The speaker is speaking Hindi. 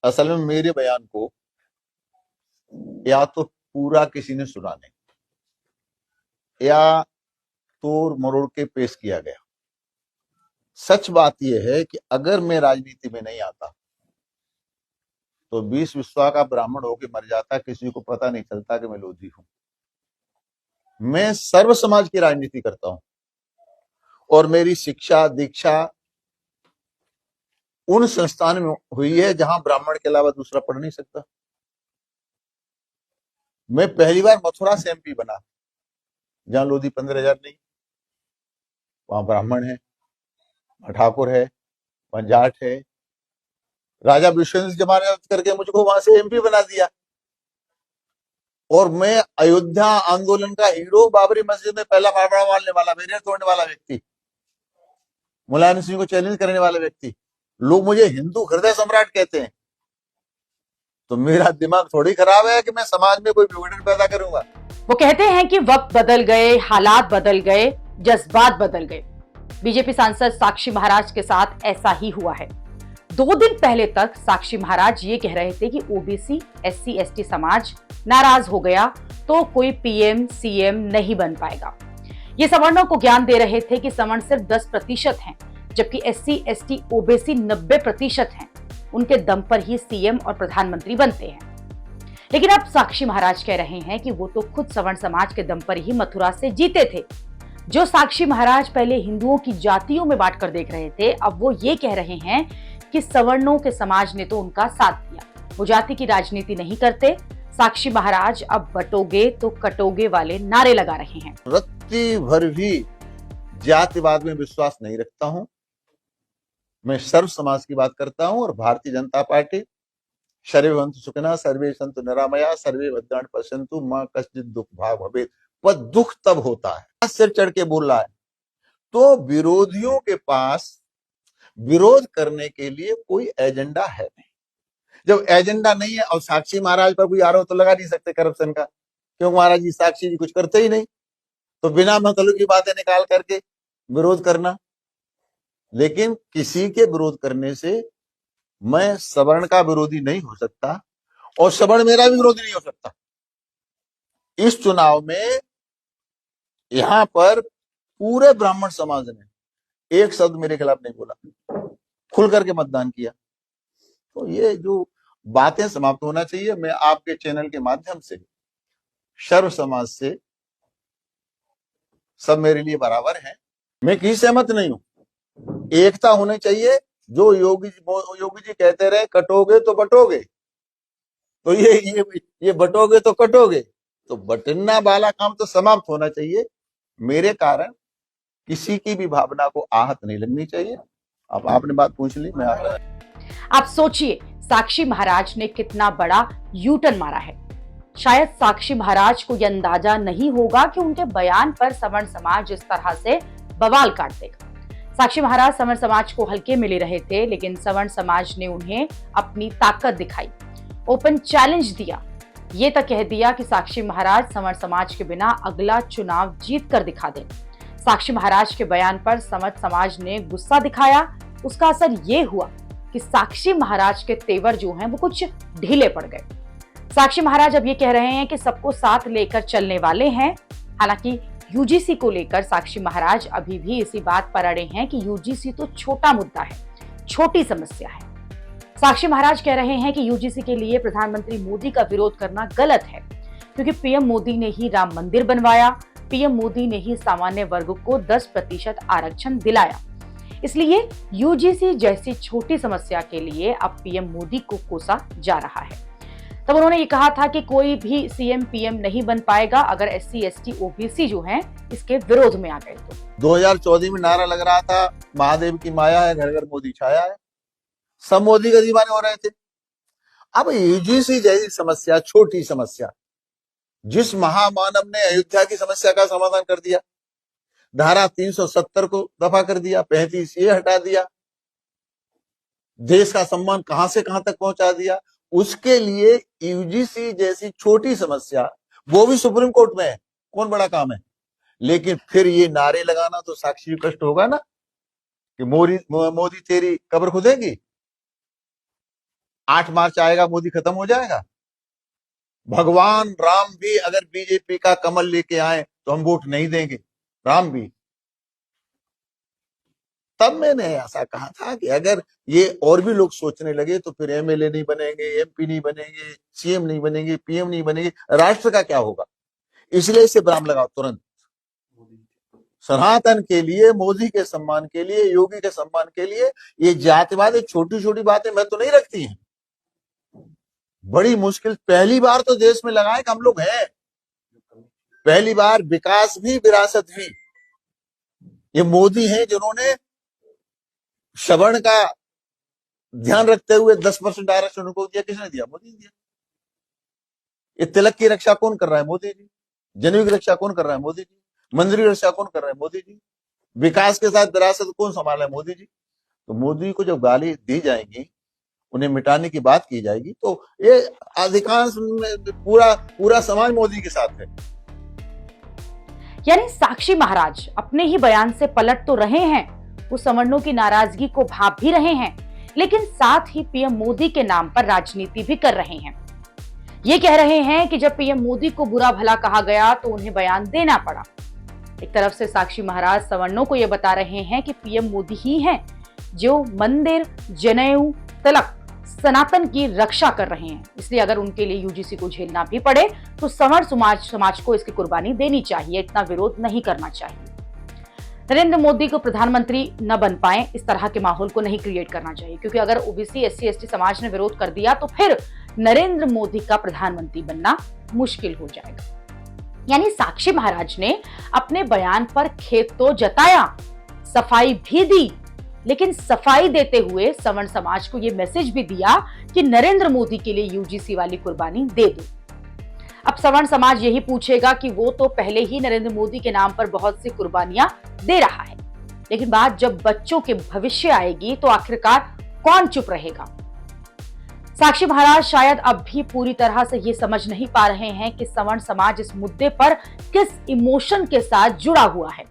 असल में मेरे बयान को या तो पूरा किसी ने सुना नहीं या तोड़ मरोड़ के पेश किया गया। सच बात यह है कि अगर मैं राजनीति में नहीं आता तो 20 विश्वा का ब्राह्मण होकर मर जाता, किसी को पता नहीं चलता कि मैं लोधी हूं। मैं सर्व समाज की राजनीति करता हूं और मेरी शिक्षा दीक्षा उन संस्थान में हुई है जहां ब्राह्मण के अलावा दूसरा पढ़ नहीं सकता। मैं पहली बार मथुरा से एमपी बना, जहां लोधी 15,000 नहीं, वहां ब्राह्मण है, वहां ठाकुर है, वहां जाट है। राजा विश्वेंद्र जमानत करके मुझको वहां से एमपी बना दिया और मैं अयोध्या आंदोलन का हीरो, बाबरी मस्जिद में पहला फावड़ा मारने वाला, बैरियर तोड़ने वाला व्यक्ति, मुलायम सिंह को चैलेंज करने वाला व्यक्ति। लोग मुझे हिंदू हृदय सम्राट कहते हैं। तो मेरा दिमाग थोड़ी खराब है कि मैं समाज में कोई विघटन पैदा करूंगा। वो कहते हैं कि वक्त बदल गए, हालात बदल गए, जज्बात बदल गए। बीजेपी सांसद साक्षी महाराज के साथ ऐसा ही हुआ है। 2 दिन पहले तक साक्षी महाराज ये कह रहे थे कि ओबीसी एससी एसटी समाज नाराज हो गया तो कोई पीएम सीएम नहीं बन पाएगा। ये सवर्णों को ज्ञान दे रहे थे कि सवर्ण सिर्फ 10% हैं, जबकि एससी एसटी ओबीसी 90% हैं। उनके दम पर ही सीएम और प्रधानमंत्री बनते हैं। लेकिन अब साक्षी महाराज कह रहे हैं कि वो तो खुद सवर्ण समाज के दम पर ही मथुरा से जीते थे। जो साक्षी महाराज पहले हिंदुओं की जातियों में बांटकर देख रहे थे, अब वो ये कह रहे हैं कि सवर्णों के समाज ने तो उनका साथ दिया, वो जाति की राजनीति नहीं करते। साक्षी महाराज अब बटोगे तो कटोगे वाले नारे लगा रहे हैं। रत्ती भर भी जातिवाद में विश्वास नहीं रखता हूं। मैं सर्व समाज की बात करता हूं और भारतीय जनता पार्टी सर्वे भवन्तु सुखिनः सर्वे सन्तु निरामया सर्वे भद्राणि पश्यन्तु मां कश्चित् दुख भाग भवेत्। वह दुख तब होता है सिर चढ़ के बोल रहा है तो विरोधियों के पास विरोध करने के लिए कोई एजेंडा है नहीं। जब एजेंडा नहीं है और साक्षी महाराज पर कोई आरोप तो लगा नहीं सकते करप्शन का, क्योंकि महाराज जी साक्षी जी कुछ करते ही नहीं, तो बिना मतलब की बातें निकाल करके विरोध करना। लेकिन किसी के विरोध करने से मैं सवर्ण का विरोधी नहीं हो सकता और सवर्ण मेरा भी विरोधी नहीं हो सकता। इस चुनाव में यहां पर पूरे ब्राह्मण समाज ने एक शब्द मेरे खिलाफ नहीं बोला, खुल करके मतदान किया। तो ये जो बातें समाप्त होना चाहिए। मैं आपके चैनल के माध्यम से सर्व समाज से, सब मेरे लिए बराबर हैं, मैं किसी सहमत नहीं हूं। एकता होनी चाहिए। जो योगी जी कहते रहे कटोगे तो बटोगे, तो ये बटोगे तो कटोगे, तो बटना वाला काम तो समाप्त होना चाहिए। मेरे कारण किसी की भी भावना को आहत नहीं लगनी चाहिए। अब आपने बात पूछ ली, मैं आप सोचिए साक्षी महाराज ने कितना बड़ा यू टर्न मारा है। शायद साक्षी महाराज को यह अंदाजा नहीं होगा कि उनके बयान पर सवर्ण समाज इस तरह से बवाल काट देगा। साक्षी महाराज सवर्ण समाज को हल्के में ले रहे थे, लेकिन सवर्ण समाज ने उन्हें अपनी ताकत दिखाई, ओपन चैलेंज दिया। ये तक कह दिया कि साक्षी महाराज सवर्ण समाज के बिना अगला चुनाव जीत कर दिखा दें। साक्षी महाराज के बयान पर सवर्ण समाज ने गुस्सा दिखाया। उसका असर ये हुआ कि साक्षी महाराज के तेवर जो हैं वो कुछ ढीले पड़ गए। साक्षी महाराज अब ये कह रहे हैं कि सबको साथ लेकर चलने वाले हैं। हालांकि यूजीसी को लेकर साक्षी महाराज अभी भी इसी बात पर अड़े हैं कि यूजीसी तो छोटा मुद्दा है, छोटी समस्या है। साक्षी महाराज कह रहे हैं कि यूजीसी के लिए प्रधानमंत्री मोदी का विरोध करना गलत है, क्योंकि पीएम मोदी ने ही राम मंदिर बनवाया, पीएम मोदी ने ही सामान्य वर्ग को 10% आरक्षण दिलाया। इसलिए यूजीसी जैसी छोटी समस्या के लिए अब पीएम मोदी को कोसा जा रहा है। तब उन्होंने ये कहा था कि कोई भी सीएम पीएम नहीं बन पाएगा अगर एससी एसटी ओबीसी जो हैं इसके विरोध में आ गए तो। 2014 में नारा लग रहा था महादेव की माया है, घर घर मोदी छाया है, सब मोदी का दीवाने हो रहे थे। अब यूजीसी जैसी समस्या, छोटी समस्या, जिस महामानव ने अयोध्या की समस्या का समाधान कर दिया, धारा 370 को दफा कर दिया, 35 ये हटा दिया, देश का सम्मान कहां से कहां तक पहुंचा दिया, उसके लिए यूजीसी जैसी छोटी समस्या, वो भी सुप्रीम कोर्ट में है, कौन बड़ा काम है। लेकिन फिर ये नारे लगाना तो साक्षी कष्ट होगा ना कि मोदी तेरी कब्र खुदेगी। 8 मार्च आएगा, मोदी खत्म हो जाएगा। भगवान राम भी अगर बीजेपी का कमल लेके आए तो हम वोट नहीं देंगे, राम भी। तब मैंने ऐसा कहा था कि अगर ये और भी लोग सोचने लगे तो फिर एमएलए नहीं बनेंगे, एमपी नहीं बनेंगे, सीएम नहीं बनेंगे, पीएम नहीं बनेंगे, राष्ट्र का क्या होगा। इसलिए इसे विराम लगाओ तुरंत। सनातन के लिए, मोदी के सम्मान के लिए, योगी के सम्मान के लिए ये जातिवाद, छोटी छोटी बातें मैं तो नहीं रखती हैं। बड़ी मुश्किल, पहली बार तो देश में लगाए कि हम लोग हैं, पहली बार विकास भी विरासत भी। ये मोदी हैं जिन्होंने श्रवण का ध्यान रखते हुए 10% आरक्षण उनको दिया। किसने दिया? मोदी ने दिया। ये तिलक की रक्षा कौन कर रहा है? मोदी जी। जनेऊ की रक्षा कौन कर रहा है? मोदी जी। मंदिर की रक्षा कौन कर रहा है? मोदी जी। विकास के साथ विरासत कौन संभाला है? मोदी जी। तो मोदी को जब गाली दी जाएगी, उन्हें मिटाने की बात की जाएगी, तो ये अधिकांश पूरा पूरा समाज मोदी के साथ है। यानी साक्षी महाराज अपने ही बयान से पलट तो रहे हैं, वो सवर्णों की नाराजगी को भाप भी रहे हैं, लेकिन साथ ही पीएम मोदी के नाम पर राजनीति भी कर रहे हैं। ये कह रहे हैं कि जब पीएम मोदी को बुरा भला कहा गया तो उन्हें बयान देना पड़ा। एक तरफ से साक्षी महाराज सवर्णों को यह बता रहे हैं कि पीएम मोदी ही हैं जो मंदिर, जनेऊ, तिलक, सनातन की रक्षा कर रहे हैं। इसलिए अगर उनके लिए यूजीसी को झेलना भी पड़े तो सवर्ण समाज को इसकी कुर्बानी देनी चाहिए, इतना विरोध नहीं करना चाहिए। नरेंद्र मोदी को प्रधानमंत्री न बन पाए, इस तरह के माहौल को नहीं क्रिएट करना चाहिए, क्योंकि अगर ओबीसी, एससी, एसटी समाज ने विरोध कर दिया तो फिर नरेंद्र मोदी का प्रधानमंत्री बनना मुश्किल हो जाएगा। यानी साक्षी महाराज ने अपने बयान पर खेद तो जताया, सफाई भी दी, लेकिन सफाई देते हुए सवर्ण समाज को यह मैसेज भी दिया कि नरेंद्र मोदी के लिए यूजीसी वाली कुर्बानी दे दो। अब सवर्ण समाज यही पूछेगा कि वो तो पहले ही नरेंद्र मोदी के नाम पर बहुत सी कुर्बानियां दे रहा है, लेकिन बात जब बच्चों के भविष्य आएगी तो आखिरकार कौन चुप रहेगा। साक्षी महाराज शायद अब भी पूरी तरह से ये समझ नहीं पा रहे हैं कि सवर्ण समाज इस मुद्दे पर किस इमोशन के साथ जुड़ा हुआ है।